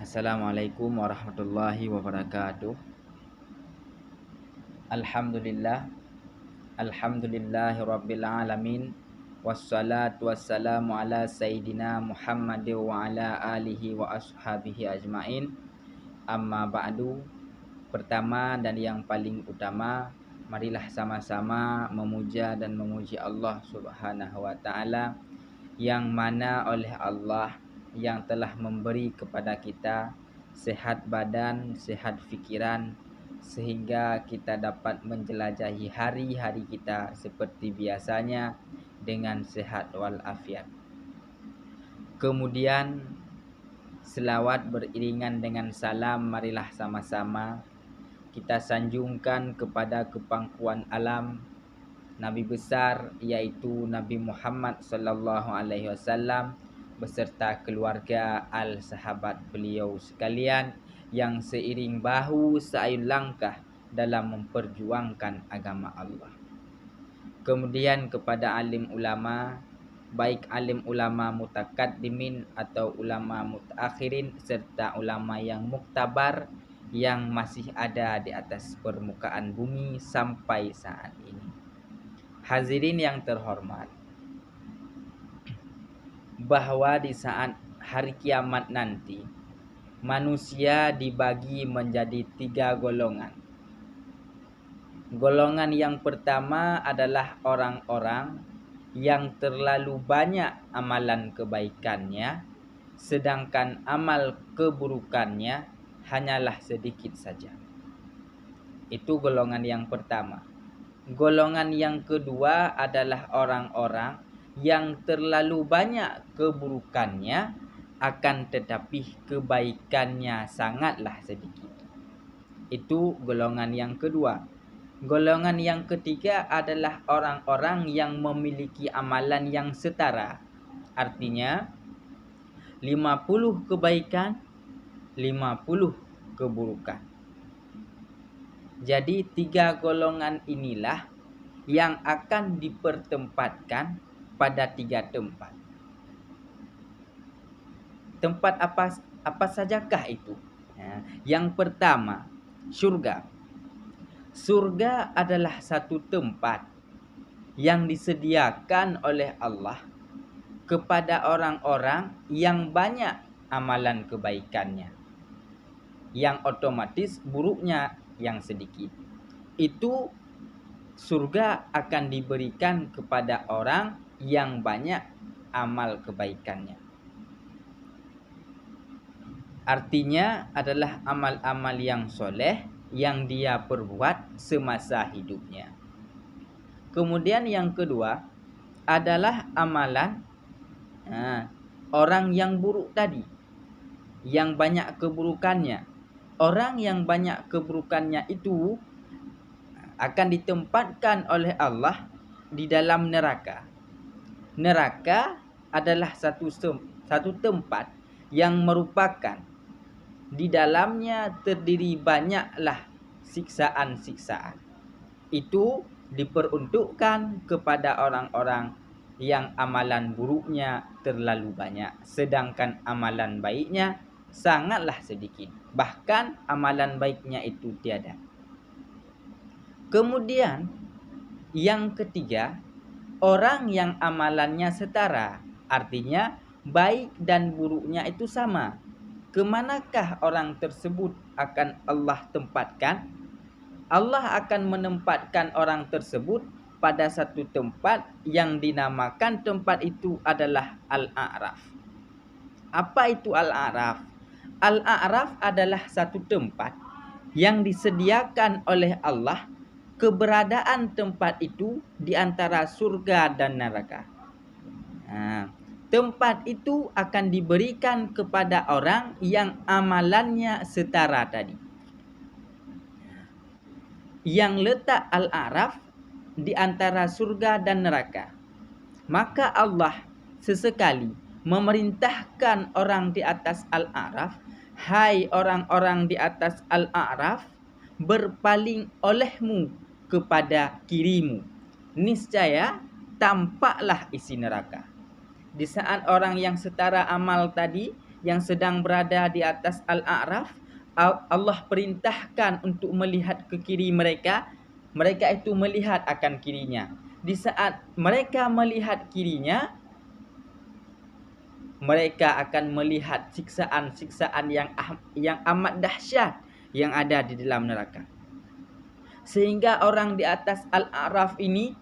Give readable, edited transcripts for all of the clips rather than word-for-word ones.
Assalamualaikum warahmatullahi wabarakatuh. Alhamdulillah, alhamdulillahi rabbil alamin. Wassalatu wassalamu ala sayyidina Muhammad wa ala alihi wa ashabihi ajmain. Amma ba'du. Pertama dan yang paling utama, marilah sama-sama memuja dan memuji Allah Subhanahu wa taala, yang mana oleh Allah yang telah memberi kepada kita sehat badan, sehat fikiran, sehingga kita dapat menjelajahi hari-hari kita seperti biasanya dengan sehat walafiat. Kemudian selawat beriringan dengan salam, marilah sama-sama kita sanjungkan kepada kepangkuan alam Nabi besar, yaitu Nabi Muhammad sallallahu alaihi wasallam beserta keluarga al sahabat beliau sekalian yang seiring bahu seayun langkah dalam memperjuangkan agama Allah. Kemudian kepada alim ulama, baik alim ulama mutakaddimin atau ulama mutaakhirin serta ulama yang muktabar yang masih ada di atas permukaan bumi sampai saat ini. Hadirin yang terhormat, bahwa di saat hari kiamat nanti manusia dibagi menjadi 3 golongan. Golongan yang pertama adalah orang-orang yang terlalu banyak amalan kebaikannya, sedangkan amal keburukannya hanyalah sedikit saja. Itu golongan yang pertama. Golongan yang kedua adalah orang-orang yang terlalu banyak keburukannya, akan tetapi kebaikannya sangatlah sedikit. Itu golongan yang kedua. Golongan yang ketiga adalah orang-orang yang memiliki amalan yang setara. Artinya 50 kebaikan, 50 keburukan. Jadi 3 golongan inilah yang akan dipertempatkan pada 3 tempat. Tempat apa sajakah itu? Yang pertama, surga. Surga adalah satu tempat yang disediakan oleh Allah kepada orang-orang yang banyak amalan kebaikannya, yang otomatis buruknya yang sedikit. Itu surga akan diberikan kepada orang yang banyak amal kebaikannya. Artinya adalah amal-amal yang soleh yang dia perbuat semasa hidupnya. Kemudian yang kedua adalah amalan orang yang buruk tadi, yang banyak keburukannya. Orang yang banyak keburukannya itu akan ditempatkan oleh Allah di dalam neraka. Neraka adalah satu tempat yang merupakan di dalamnya terdiri banyaklah siksaan-siksaan. Itu diperuntukkan kepada orang-orang yang amalan buruknya terlalu banyak, sedangkan amalan baiknya sangatlah sedikit. Bahkan amalan baiknya itu tiada. Kemudian yang ketiga, orang yang amalannya setara. Artinya baik dan buruknya itu sama. Kemanakah orang tersebut akan Allah tempatkan? Allah akan menempatkan orang tersebut pada satu tempat yang dinamakan tempat itu adalah Al-A'raf. Apa itu Al-A'raf? Al-A'raf adalah satu tempat yang disediakan oleh Allah. Keberadaan tempat itu di antara surga dan neraka. Tempat itu akan diberikan kepada orang yang amalannya setara tadi. Yang letak Al-A'raf di antara surga dan neraka. Maka Allah sesekali memerintahkan orang di atas Al-A'raf, hai orang-orang di atas Al-A'raf, berpaling olehmu kepada kirimu. Niscaya tampaklah isi neraka. Di saat orang yang setara amal tadi yang sedang berada di atas Al-A'raf, Allah perintahkan untuk melihat ke kiri mereka. Mereka itu melihat akan kirinya. Di saat mereka melihat kirinya, mereka akan melihat siksaan-siksaan yang amat dahsyat yang ada di dalam neraka. Sehingga orang di atas Al-A'raf ini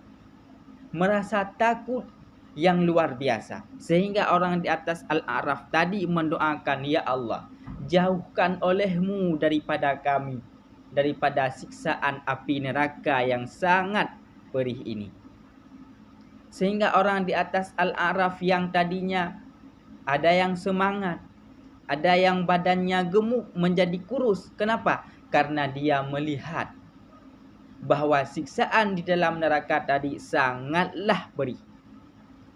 merasa takut yang luar biasa. Sehingga orang di atas Al-A'raf tadi mendoakan, "Ya Allah, jauhkan olehmu daripada kami, daripada siksaan api neraka yang sangat perih ini." Sehingga orang di atas Al-A'raf yang tadinya ada yang semangat, ada yang badannya gemuk menjadi kurus. Kenapa? Karena dia melihat bahwa siksaan di dalam neraka tadi sangatlah perih.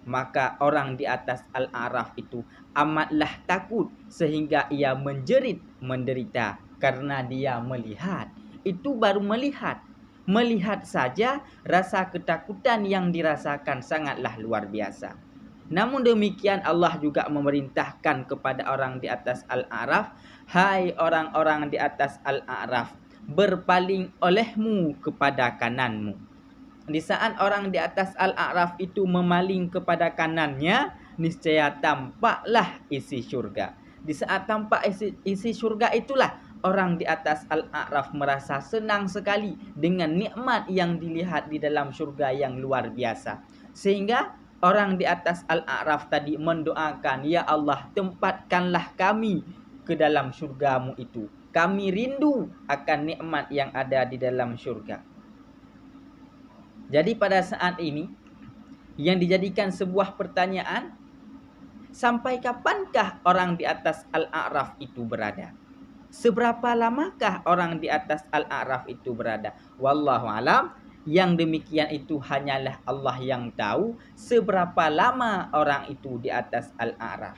Maka orang di atas Al-A'raf itu amatlah takut sehingga ia menjerit menderita karena dia melihat. Itu baru melihat. Melihat saja rasa ketakutan yang dirasakan sangatlah luar biasa. Namun demikian Allah juga memerintahkan kepada orang di atas Al-A'raf, "Hai orang-orang di atas Al-A'raf, berpaling olehmu kepada kananmu." Di saat orang di atas Al-A'raf itu memaling kepada kanannya, niscaya tampaklah isi syurga. Di saat tampak isi syurga itulah orang di atas Al-A'raf merasa senang sekali dengan nikmat yang dilihat di dalam syurga yang luar biasa. Sehingga orang di atas Al-A'raf tadi mendoakan, "Ya Allah, tempatkanlah kami ke dalam syurgamu itu. Kami rindu akan nikmat yang ada di dalam syurga." Jadi pada saat ini yang dijadikan sebuah pertanyaan, sampai kapankah orang di atas Al-A'raf itu berada? Seberapa lamakah orang di atas Al-A'raf itu berada? Wallahu alam, yang demikian itu hanyalah Allah yang tahu seberapa lama orang itu di atas Al-A'raf.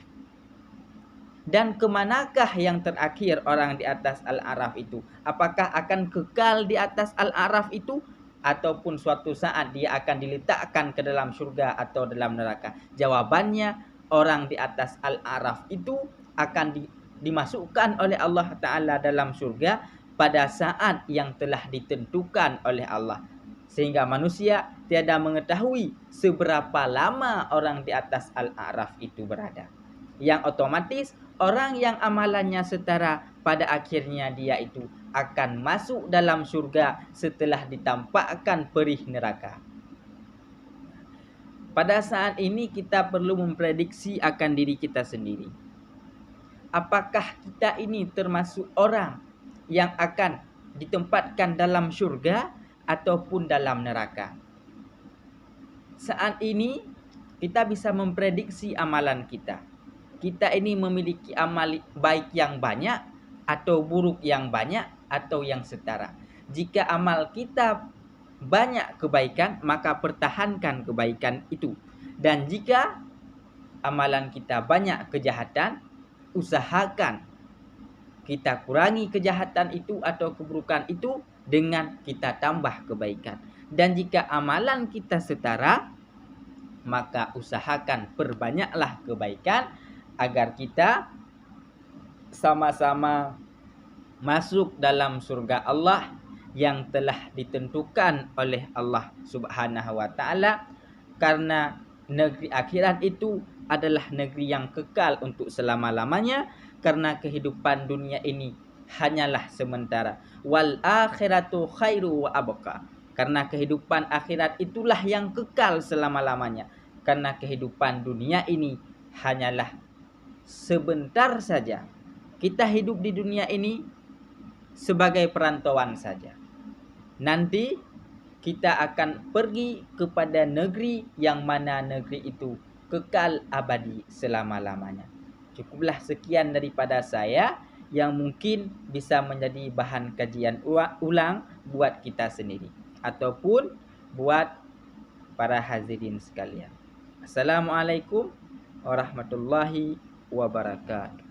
Dan kemanakah yang terakhir orang di atas Al-A'raf itu? Apakah akan kekal di atas Al-A'raf itu? Ataupun suatu saat dia akan diletakkan ke dalam surga atau dalam neraka? Jawabannya, orang di atas Al-A'raf itu akan dimasukkan oleh Allah Ta'ala dalam surga pada saat yang telah ditentukan oleh Allah. Sehingga manusia tiada mengetahui seberapa lama orang di atas Al-A'raf itu berada. Yang otomatis orang yang amalannya setara, pada akhirnya dia itu akan masuk dalam surga setelah ditampakkan perih neraka. Pada saat ini kita perlu memprediksi akan diri kita sendiri. Apakah kita ini termasuk orang yang akan ditempatkan dalam surga ataupun dalam neraka? Saat ini kita bisa memprediksi amalan kita. Kita ini memiliki amal baik yang banyak atau buruk yang banyak atau yang setara. Jika amal kita banyak kebaikan, maka pertahankan kebaikan itu. Dan jika amalan kita banyak kejahatan, usahakan kita kurangi kejahatan itu atau keburukan itu dengan kita tambah kebaikan. Dan jika amalan kita setara, maka usahakan perbanyaklah kebaikan agar kita sama-sama masuk dalam surga Allah yang telah ditentukan oleh Allah Subhanahu wa taala, karena negeri akhirat itu adalah negeri yang kekal untuk selama-lamanya, karena kehidupan dunia ini hanyalah sementara. Wal akhiratu khairu wa abqa. Karena kehidupan akhirat itulah yang kekal selama-lamanya. Karena kehidupan dunia ini hanyalah sebentar saja. Kita hidup di dunia ini sebagai perantauan saja. Nanti kita akan pergi kepada negeri yang mana negeri itu kekal abadi selama-lamanya. Cukuplah sekian daripada saya yang mungkin bisa menjadi bahan kajian ulang buat kita sendiri ataupun buat para hadirin sekalian. Assalamualaikum warahmatullahi wabarakatuh.